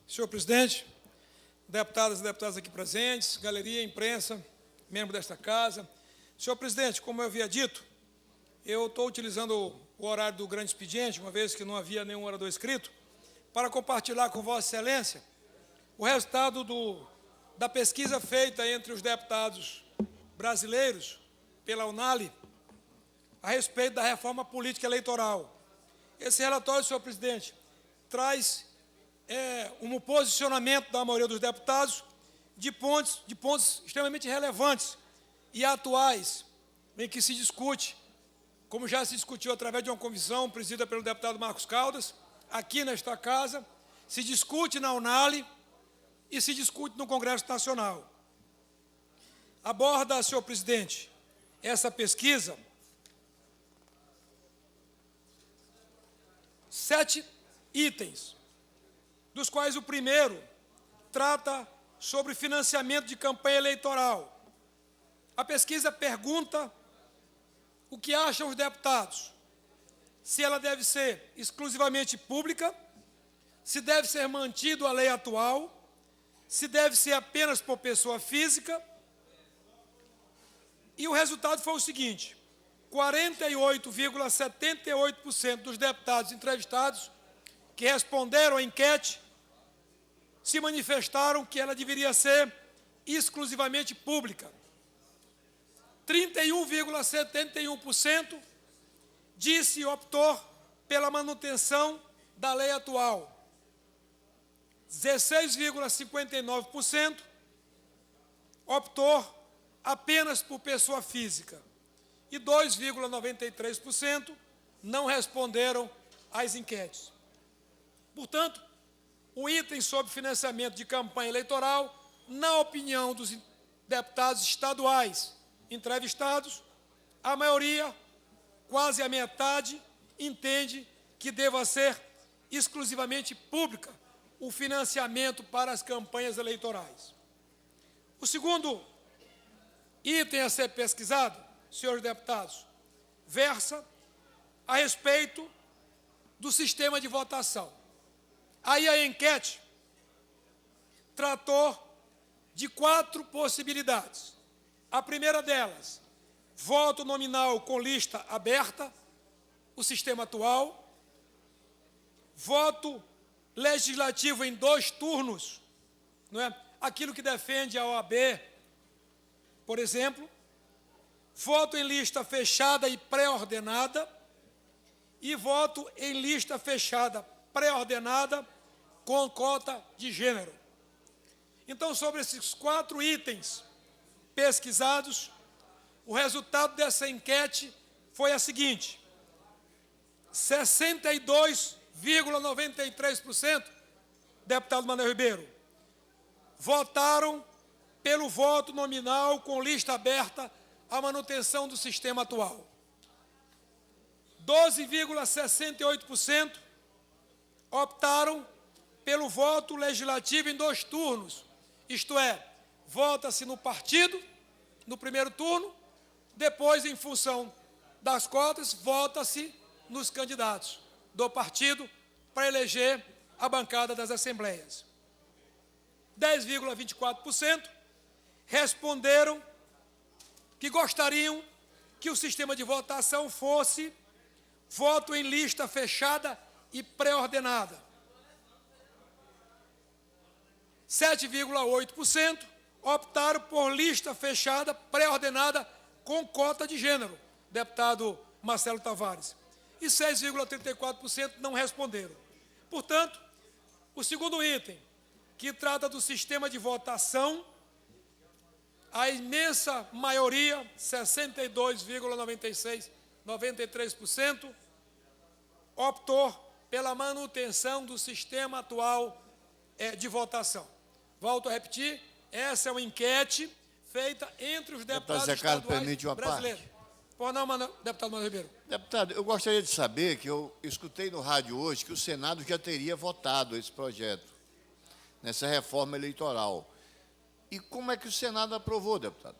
Senhor presidente, deputadas e deputados aqui presentes, galeria, imprensa, membro desta casa. Senhor presidente, como eu havia dito, eu estou utilizando o horário do grande expediente, uma vez que não havia nenhum orador escrito, para compartilhar com Vossa Excelência o resultado da pesquisa feita entre os deputados brasileiros pela UNALI a respeito da reforma política eleitoral. Esse relatório, senhor presidente, traz um posicionamento da maioria dos deputados de pontos extremamente relevantes e atuais, em que se discute, como já se discutiu através de uma comissão presidida pelo deputado Marcos Caldas, aqui nesta casa, se discute na UNALI e se discute no Congresso Nacional. Aborda, senhor presidente, essa pesquisa 7 itens, dos quais o primeiro trata sobre financiamento de campanha eleitoral. A pesquisa pergunta o que acham os deputados, se ela deve ser exclusivamente pública, se deve ser mantido a lei atual, se deve ser apenas por pessoa física. E o resultado foi o seguinte: 48,78% dos deputados entrevistados que responderam à enquete se manifestaram que ela deveria ser exclusivamente pública. 31,71% disse optou pela manutenção da lei atual. 16,59% optou apenas por pessoa física. E 2,93% não responderam às enquetes. Portanto, o item sobre financiamento de campanha eleitoral, na opinião dos deputados estaduais entrevistados, a maioria, quase a metade, entende que deva ser exclusivamente pública o financiamento para as campanhas eleitorais. O segundo item a ser pesquisado, senhores deputados, versa a respeito do sistema de votação. Aí a enquete tratou de 4 possibilidades. A primeira delas, voto nominal com lista aberta, o sistema atual, voto legislativo em 2 turnos, não é? Aquilo que defende a OAB, por exemplo, voto em lista fechada e pré-ordenada e voto em lista fechada pré-ordenada com cota de gênero. Então, sobre esses 4 itens pesquisados, o resultado dessa enquete foi a seguinte: 62,93%, deputado Manuel Ribeiro, votaram pelo voto nominal com lista aberta à manutenção do sistema atual. 12,68% optaram pelo voto legislativo em 2 turnos, isto é, vota-se no partido, no primeiro turno, depois, em função das cotas, vota-se nos candidatos do partido para eleger a bancada das assembleias. 10,24% responderam que gostariam que o sistema de votação fosse voto em lista fechada e pré-ordenada. 7,8% optaram por lista fechada, pré-ordenada, com cota de gênero, deputado Marcelo Tavares. E 6,34% não responderam. Portanto, o segundo item, que trata do sistema de votação, a imensa maioria, 62,96%, 93%, optou pela manutenção do sistema atual de votação. Volto a repetir, essa é uma enquete feita entre os deputados estaduais brasileiros. Por não, deputado Manuel Ribeiro. Deputado, eu gostaria de saber, que eu escutei no rádio hoje, que o Senado já teria votado esse projeto, nessa reforma eleitoral. E como é que o Senado aprovou, deputado?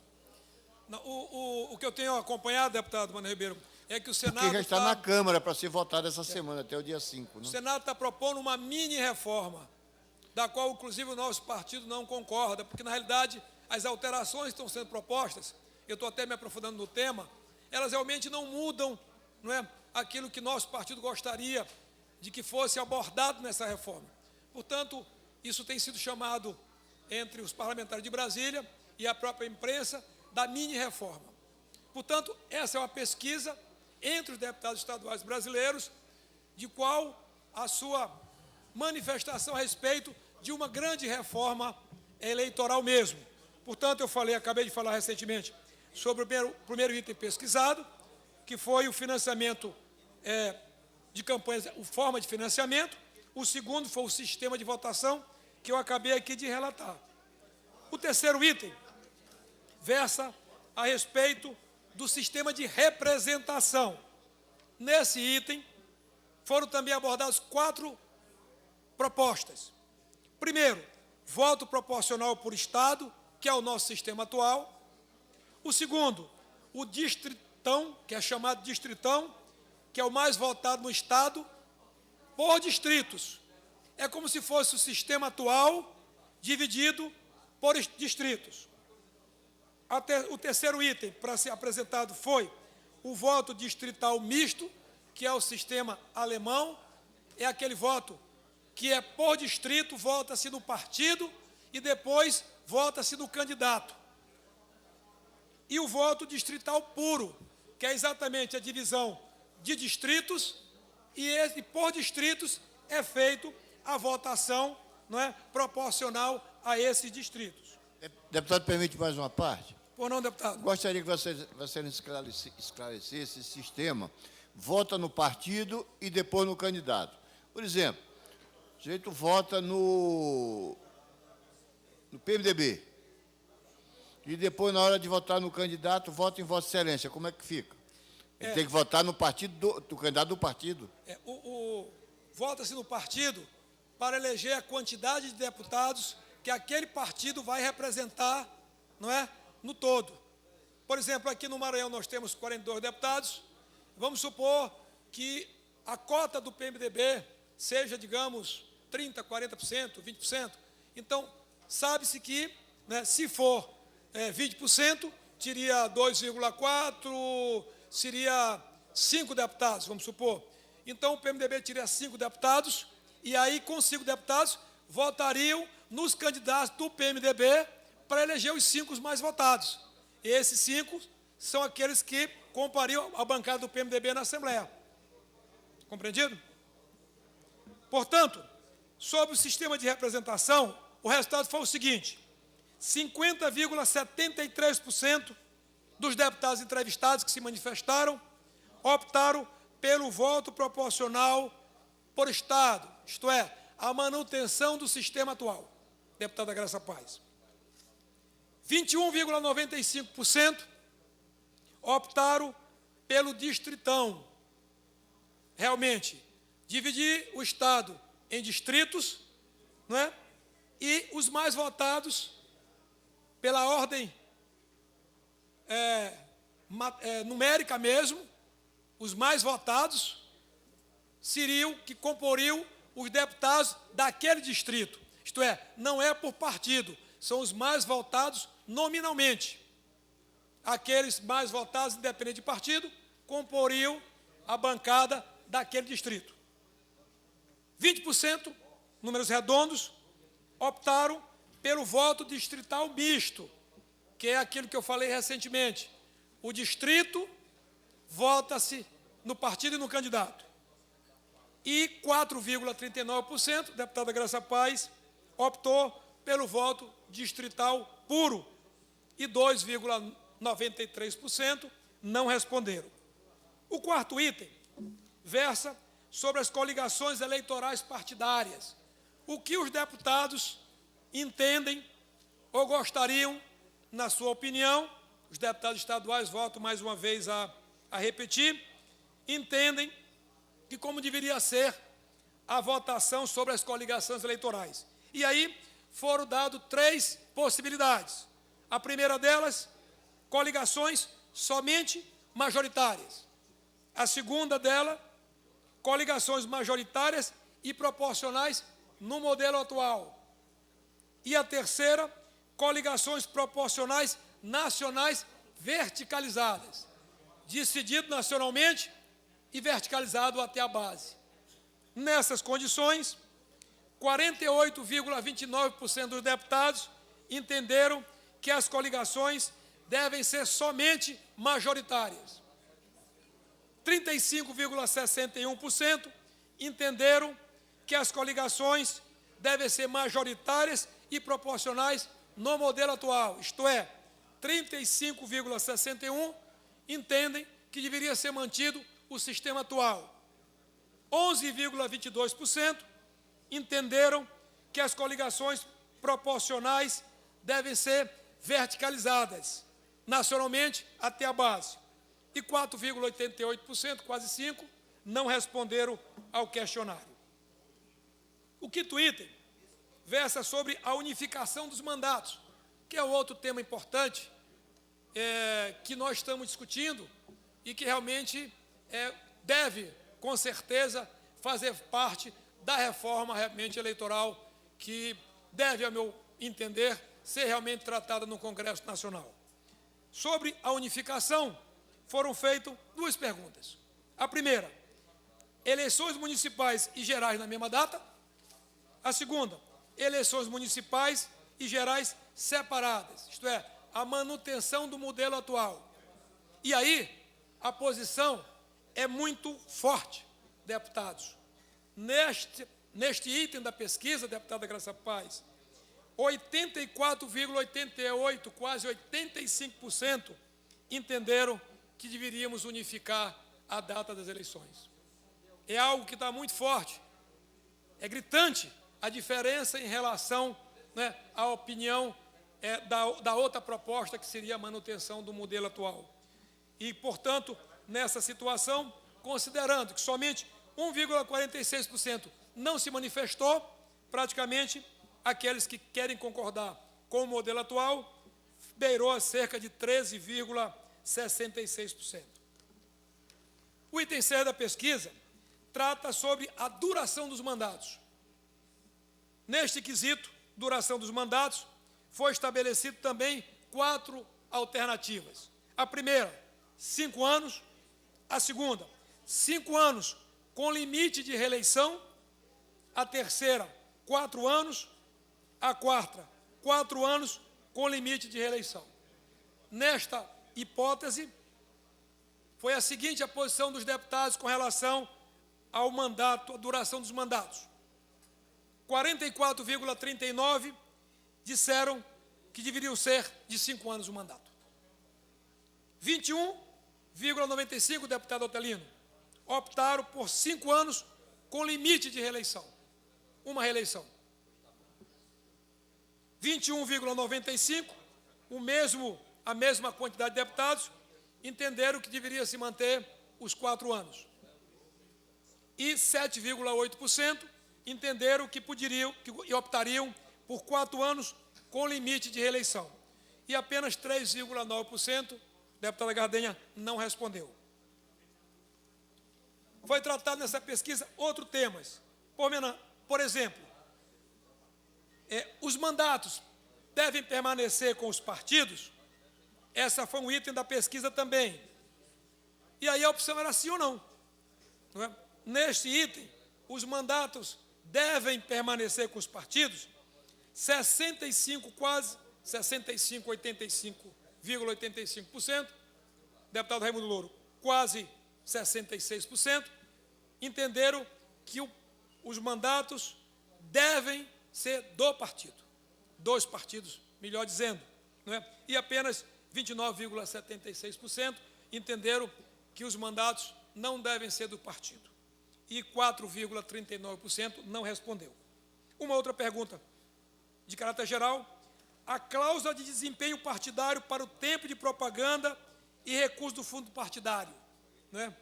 Não, o que eu tenho acompanhado, deputado Manuel Ribeiro, é que o Senado... Porque já está na Câmara para ser votado essa semana, até o dia 5. O Senado está propondo uma mini-reforma da qual, inclusive, o nosso partido não concorda, porque, na realidade, as alterações que estão sendo propostas, eu estou até me aprofundando no tema, elas realmente não mudam, não é, aquilo que nosso partido gostaria de que fosse abordado nessa reforma. Portanto, isso tem sido chamado, entre os parlamentares de Brasília e a própria imprensa, da mini-reforma. Portanto, essa é uma pesquisa entre os deputados estaduais brasileiros, de qual a sua manifestação a respeito de uma grande reforma eleitoral mesmo. Portanto, acabei de falar recentemente sobre o primeiro item pesquisado, que foi o financiamento de campanhas, a forma de financiamento. O segundo foi o sistema de votação, que eu acabei aqui de relatar. O terceiro item versa a respeito do sistema de representação. Nesse item, foram também abordadas 4 propostas. Primeiro, voto proporcional por Estado, que é o nosso sistema atual. O segundo, o distritão, que é chamado distritão, que é o mais votado no Estado, por distritos. É como se fosse o sistema atual dividido por distritos. O terceiro item para ser apresentado foi o voto distrital misto, que é o sistema alemão. É aquele voto que é por distrito, vota-se no partido e depois vota-se no candidato. E o voto distrital puro, que é exatamente a divisão de distritos, e por distritos é feito a votação, não é, proporcional a esses distritos. Deputado, permite mais uma parte? Por não, deputado? Gostaria que você esclarecesse esse sistema. Vota no partido e depois no candidato. Por exemplo, o sujeito vota no PMDB. E depois, na hora de votar no candidato, vota em Vossa Excelência. Como é que fica? Ele tem que votar no partido do candidato do partido. Vota-se no partido para eleger a quantidade de deputados que aquele partido vai representar, não é, no todo. Por exemplo, aqui no Maranhão nós temos 42 deputados. Vamos supor que a cota do PMDB seja, digamos, 30%, 40%, 20%. Então, sabe-se que, né, se for 20%, teria 2,4%, seria 5 deputados, vamos supor. Então, o PMDB teria 5 deputados, e aí, com 5 deputados, votariam nos candidatos do PMDB para eleger os 5 mais votados. E esses 5 são aqueles que compariam a bancada do PMDB na Assembleia. Compreendido? Portanto, sobre o sistema de representação, o resultado foi o seguinte: 50,73% dos deputados entrevistados que se manifestaram optaram pelo voto proporcional por Estado, isto é, a manutenção do sistema atual. Deputada Graça Paz. 21,95% optaram pelo distritão. Realmente, dividir o Estado em distritos, não é? E os mais votados, pela ordem numérica mesmo, os mais votados seriam que comporiam os deputados daquele distrito. Isto é, não é por partido, são os mais votados nominalmente. Aqueles mais votados, independente de partido, comporiam a bancada daquele distrito. 20%, números redondos, optaram pelo voto distrital misto, que é aquilo que eu falei recentemente. O distrito vota-se no partido e no candidato. E 4,39%, deputada Graça Paz, optou pelo voto distrital puro. E 2,93% não responderam. O quarto item versa sobre as coligações eleitorais partidárias. O que os deputados entendem ou gostariam, na sua opinião, os deputados estaduais, volto mais uma vez a repetir, entendem que como deveria ser a votação sobre as coligações eleitorais. E aí foram dadas 3 possibilidades. A primeira delas, coligações somente majoritárias. A segunda dela, coligações majoritárias e proporcionais no modelo atual. E a terceira, coligações proporcionais nacionais verticalizadas, decidido nacionalmente e verticalizado até a base. Nessas condições, 48,29% dos deputados entenderam que as coligações devem ser somente majoritárias. 35,61% entenderam que as coligações devem ser majoritárias e proporcionais no modelo atual, isto é, 35,61% entendem que deveria ser mantido o sistema atual. 11,22% entenderam que as coligações proporcionais devem ser verticalizadas, nacionalmente até a base. E 4,88%, quase 5%, não responderam ao questionário. O quinto item versa sobre a unificação dos mandatos, que é outro tema importante que nós estamos discutindo e que realmente deve, com certeza, fazer parte da reforma realmente eleitoral que deve, a meu entender, ser realmente tratada no Congresso Nacional. Sobre a unificação, foram feitas duas perguntas. A primeira, eleições municipais e gerais na mesma data. A segunda, eleições municipais e gerais separadas, isto é, a manutenção do modelo atual. E aí, a posição é muito forte, deputados. Neste item da pesquisa, deputada Graça Paz, 84,88%, quase 85%, entenderam que deveríamos unificar a data das eleições. É algo que está muito forte, é gritante a diferença em relação, à opinião da outra proposta, que seria a manutenção do modelo atual. E, portanto, nessa situação, considerando que somente 1,46% não se manifestou, praticamente aqueles que querem concordar com o modelo atual beirou a cerca de 13,66%. O item 6 da pesquisa trata sobre a duração dos mandatos. Neste quesito, duração dos mandatos, foi estabelecido também 4 alternativas. A primeira, 5 anos. A segunda, 5 anos com limite de reeleição. A terceira, 4 anos. A quarta, 4 anos com limite de reeleição. Nesta hipótese, foi a seguinte a posição dos deputados com relação ao mandato, a duração dos mandatos. 44,39% disseram que deveriam ser de 5 anos o mandato. 21,95%, deputado Otelino, optaram por 5 anos com limite de reeleição. Uma reeleição. 21,95%, a mesma quantidade de deputados, entenderam que deveria se manter os 4 anos. E 7,8% entenderam que optariam por 4 anos com limite de reeleição. E apenas 3,9%, deputada Gardenha, não respondeu. Foi tratado nessa pesquisa outros temas. Por exemplo, os mandatos devem permanecer com os partidos? Essa foi um item da pesquisa também. E aí a opção era sim ou não. Não é? Neste item, os mandatos devem permanecer com os partidos? 85,85%, deputado Raimundo Louro, quase 66%, entenderam que os mandatos devem ser do partido, dos partidos, melhor dizendo, não é? E apenas 29,76% entenderam que os mandatos não devem ser do partido. E 4,39% não respondeu. Uma outra pergunta de caráter geral: a cláusula de desempenho partidário para o tempo de propaganda e recurso do fundo partidário. Né?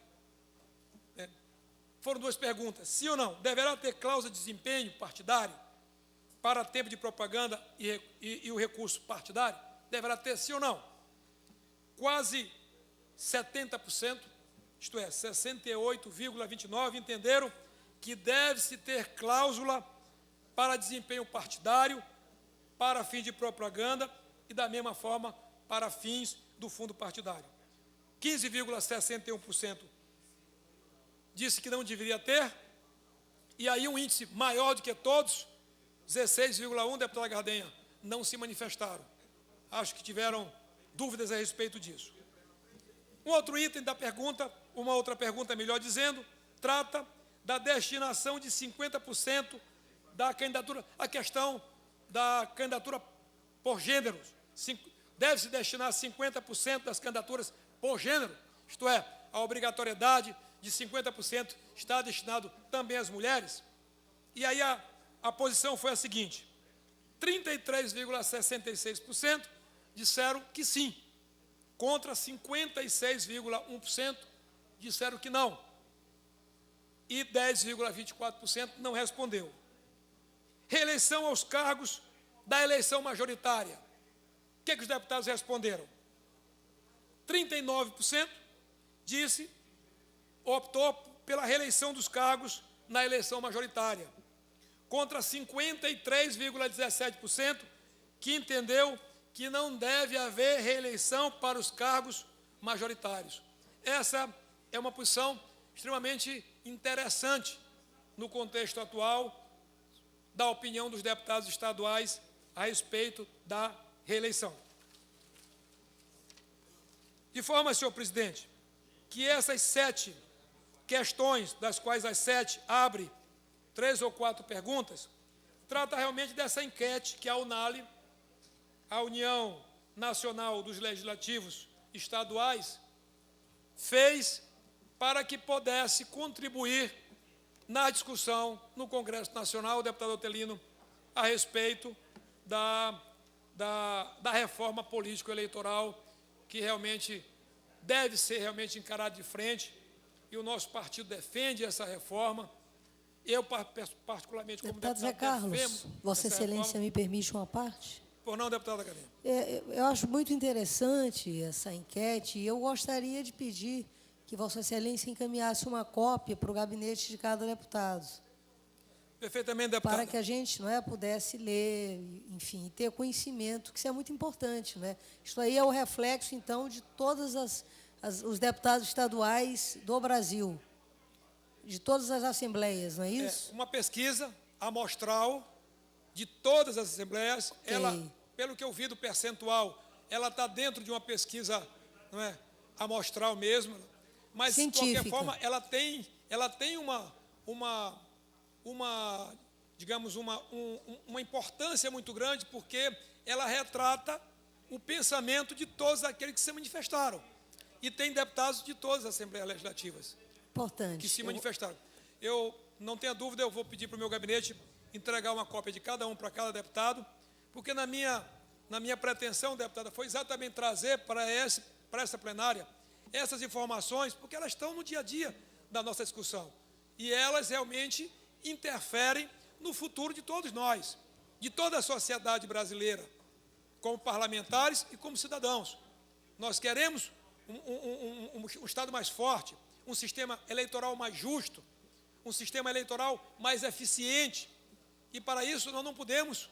Foram duas perguntas, sim ou não? Deverá ter cláusula de desempenho partidário para tempo de propaganda e o recurso partidário? Deverá ter, sim ou não? Quase 70%, isto é, 68,29%, entenderam que deve-se ter cláusula para desempenho partidário para fins de propaganda e, da mesma forma, para fins do fundo partidário. 15,61% disse que não deveria ter, e aí um índice maior do que todos, 16,1%, deputada Gardenha, não se manifestaram. Acho que tiveram dúvidas a respeito disso. Um outro item da pergunta, uma outra pergunta, melhor dizendo, trata da destinação de 50% da candidatura, a questão da candidatura por gênero. Deve-se destinar 50% das candidaturas por gênero, isto é, a obrigatoriedade de 50% está destinado também às mulheres. E aí a posição foi a seguinte: 33,66% disseram que sim, contra 56,1% disseram que não, e 10,24% não respondeu. Reeleição aos cargos da eleição majoritária. O que os deputados responderam? 39% optou pela reeleição dos cargos na eleição majoritária, contra 53,17% que entendeu que não deve haver reeleição para os cargos majoritários. Essa é uma posição extremamente interessante no contexto atual da opinião dos deputados estaduais a respeito da reeleição. De forma, senhor presidente, que essas 7 questões, das quais as 7 abre 3 ou 4 perguntas, trata realmente dessa enquete que a UNALE, a União Nacional dos Legislativos Estaduais, fez para que pudesse contribuir na discussão no Congresso Nacional, deputado Otelino, a respeito da reforma político-eleitoral, que realmente deve ser realmente encarada de frente, e o nosso partido defende essa reforma. Eu, particularmente, como deputado Zé Carlos, Vossa Excelência me permite uma parte? Por não, deputada Gardenha. Eu acho muito interessante essa enquete, e eu gostaria de pedir que Vossa Excelência encaminhasse uma cópia para o gabinete de cada deputado. Perfeitamente, deputada. Para que a gente pudesse ler, enfim, ter conhecimento, que isso é muito importante. Isso aí é o reflexo, então, de todos os deputados estaduais do Brasil, de todas as assembleias, não é isso? É uma pesquisa amostral de todas as assembleias. Okay. Ela, pelo que eu vi do percentual, ela está dentro de uma pesquisa, não é, amostral mesmo, mas, científica. De qualquer forma, ela tem digamos, uma importância muito grande, porque ela retrata o pensamento de todos aqueles que se manifestaram. E tem deputados de todas as Assembleias Legislativas importante que se manifestaram. Eu não tenho dúvida, eu vou pedir para o meu gabinete entregar uma cópia de cada um para cada deputado, porque na minha pretensão, deputada, foi exatamente trazer para essa plenária essas informações, porque elas estão no dia a dia da nossa discussão. E elas realmente interferem no futuro de todos nós, de toda a sociedade brasileira, como parlamentares e como cidadãos. Nós queremos um Estado mais forte, um sistema eleitoral mais justo, um sistema eleitoral mais eficiente. E, para isso, nós não podemos,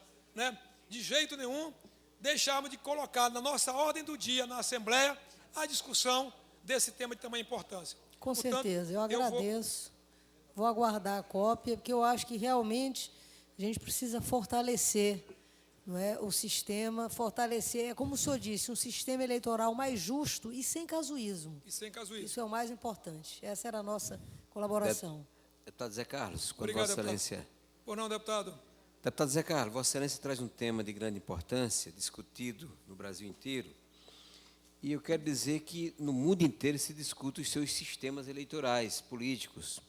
de jeito nenhum, deixarmos de colocar na nossa ordem do dia, na Assembleia, a discussão desse tema de tamanha importância. Com certeza, eu agradeço. Vou aguardar a cópia, porque eu acho que realmente a gente precisa fortalecer o sistema, fortalecer, como o senhor disse, um sistema eleitoral mais justo e sem casuísmo. Isso é o mais importante. Essa era a nossa colaboração. Deputado Zé Carlos, quando Obrigado, Vossa Excelência... deputado. Por não, deputado. Deputado Zé Carlos, Vossa Excelência traz um tema de grande importância, discutido no Brasil inteiro, e eu quero dizer que no mundo inteiro se discute os seus sistemas eleitorais, políticos.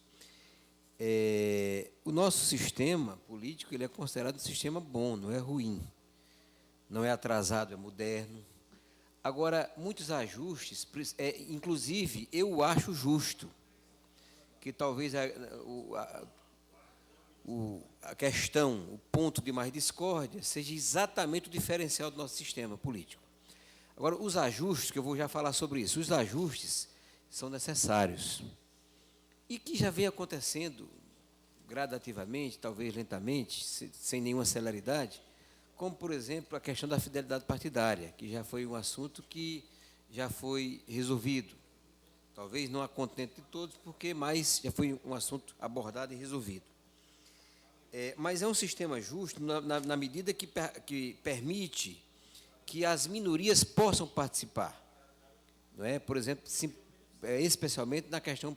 O nosso sistema político ele é considerado um sistema bom, não é ruim, não é atrasado, é moderno. Agora, muitos ajustes, inclusive, eu acho justo que talvez a questão, o ponto de mais discórdia, seja exatamente o diferencial do nosso sistema político. Agora, os ajustes, que eu vou já falar sobre isso, os ajustes são necessários. E que já vem acontecendo gradativamente, talvez lentamente, sem nenhuma celeridade, como, por exemplo, a questão da fidelidade partidária, que já foi um assunto que já foi resolvido. Talvez não a contente de todos, mas já foi um assunto abordado e resolvido. Mas é um sistema justo na medida que permite que as minorias possam participar. Não é? Por exemplo, especialmente na questão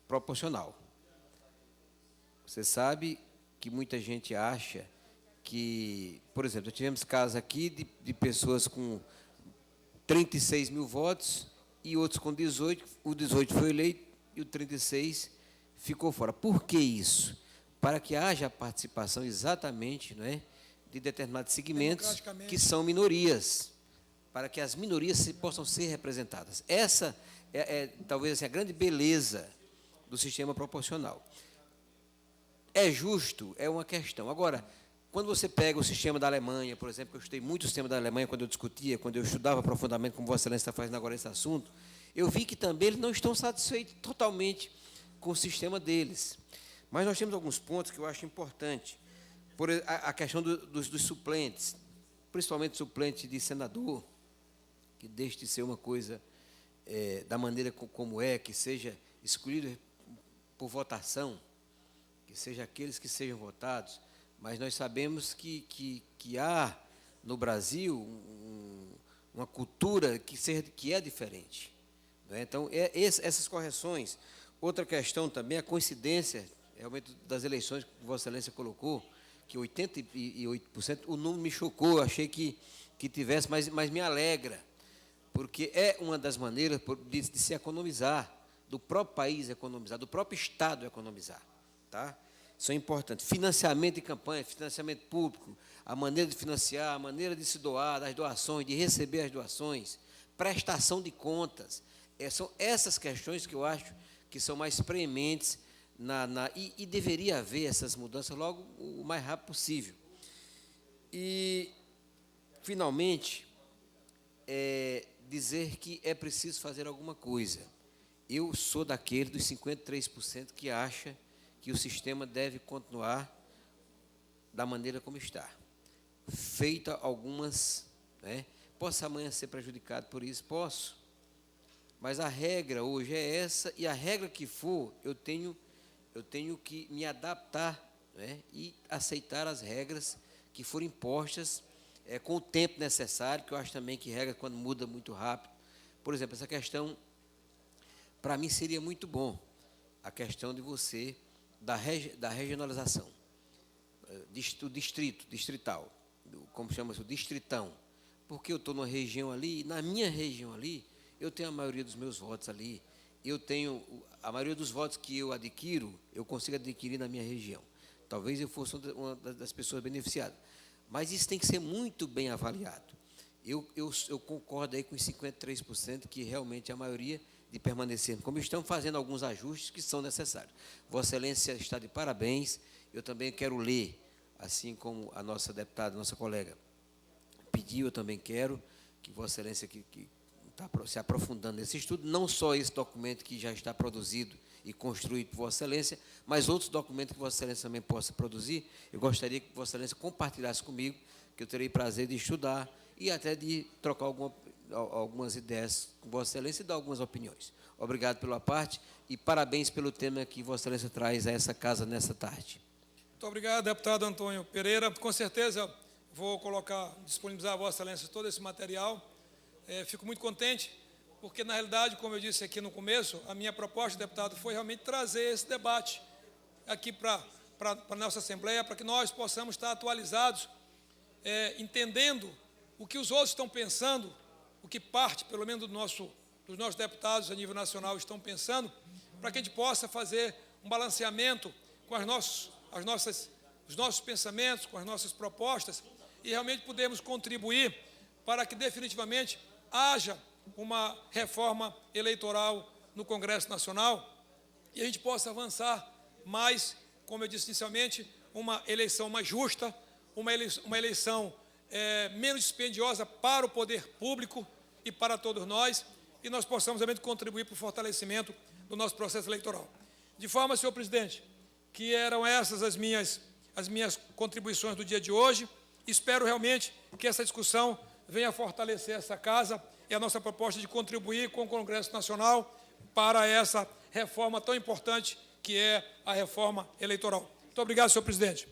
proporcional. Você sabe que muita gente acha que, por exemplo, nós tivemos casos aqui de pessoas com 36 mil votos e outros com 18, o 18 foi eleito e o 36 ficou fora. Por que isso? Para que haja participação exatamente, não é, de determinados segmentos que são minorias, para que as minorias possam ser representadas. Essa talvez assim, a grande beleza do sistema proporcional. É justo? É uma questão. Agora, quando você pega o sistema da Alemanha, por exemplo, eu estudei muito o sistema da Alemanha quando eu estudava profundamente, como Vossa Excelência está fazendo agora esse assunto, eu vi que também eles não estão satisfeitos totalmente com o sistema deles. Mas nós temos alguns pontos que eu acho importante. Por a questão dos suplentes, principalmente suplente de senador, que deixe de ser uma coisa da maneira como que seja escolhido por votação, que seja aqueles que sejam votados, mas nós sabemos que há no Brasil uma cultura que é diferente. Não é? Então, essas correções. Outra questão também, a coincidência, realmente, das eleições que Vossa Excelência colocou, que 88%, o número me chocou, eu achei que tivesse, mas me alegra, porque é uma das maneiras de se economizar, do próprio país economizar, do próprio Estado economizar. Tá? Isso é importante. Financiamento de campanha, financiamento público, a maneira de financiar, a maneira de se doar, das doações, de receber as doações, prestação de contas. São essas questões que eu acho que são mais prementes e deveria haver essas mudanças logo o mais rápido possível. E, finalmente, dizer que é preciso fazer alguma coisa. Eu sou daquele dos 53% que acha que o sistema deve continuar da maneira como está. Feita algumas, né? Posso amanhã ser prejudicado por isso? Posso. Mas a regra hoje é essa, e a regra que for, eu tenho que me adaptar, né? E aceitar as regras que forem impostas com o tempo necessário, que eu acho também que regra quando muda muito rápido. Por exemplo, essa questão, para mim seria muito bom, a questão de você, da regionalização, do distrital, como chama-se, o distritão, porque eu estou numa região ali, e na minha região ali, eu tenho a maioria dos meus votos ali, eu tenho a maioria dos votos que eu adquiro, eu consigo adquirir na minha região. Talvez eu fosse uma das pessoas beneficiadas, mas isso tem que ser muito bem avaliado. Eu concordo aí com os 53%, que realmente a maioria de permanecer, como estão fazendo alguns ajustes que são necessários. Vossa Excelência está de parabéns. Eu também quero ler, assim como a nossa deputada, nossa colega pediu, eu também quero que Vossa Excelência, que está se aprofundando nesse estudo, não só esse documento que já está produzido e construído por Vossa Excelência, mas outros documentos que Vossa Excelência também possa produzir. Eu gostaria que Vossa Excelência compartilhasse comigo, que eu terei prazer de estudar e até de trocar algumas ideias com Vossa Excelência e dar algumas opiniões. Obrigado pela parte e parabéns pelo tema que Vossa Excelência traz a essa casa nessa tarde. Muito obrigado, deputado Antônio Pereira. Com certeza vou disponibilizar a Vossa Excelência todo esse material. Fico muito contente, porque, na realidade, como eu disse aqui no começo, a minha proposta, deputado, foi realmente trazer esse debate aqui para a nossa Assembleia, para que nós possamos estar atualizados, entendendo o que os outros estão pensando, o que parte, pelo menos, dos nossos deputados a nível nacional estão pensando, para que a gente possa fazer um balanceamento com os nossos pensamentos, com as nossas propostas, e realmente podermos contribuir para que definitivamente haja uma reforma eleitoral no Congresso Nacional e a gente possa avançar mais, como eu disse inicialmente, uma eleição mais justa, uma eleição menos dispendiosa para o poder público e para todos nós, e nós possamos realmente contribuir para o fortalecimento do nosso processo eleitoral. De forma, senhor presidente, que eram essas as minhas contribuições do dia de hoje. Espero realmente que essa discussão venha fortalecer essa casa e a nossa proposta de contribuir com o Congresso Nacional para essa reforma tão importante que é a reforma eleitoral. Muito obrigado, senhor presidente.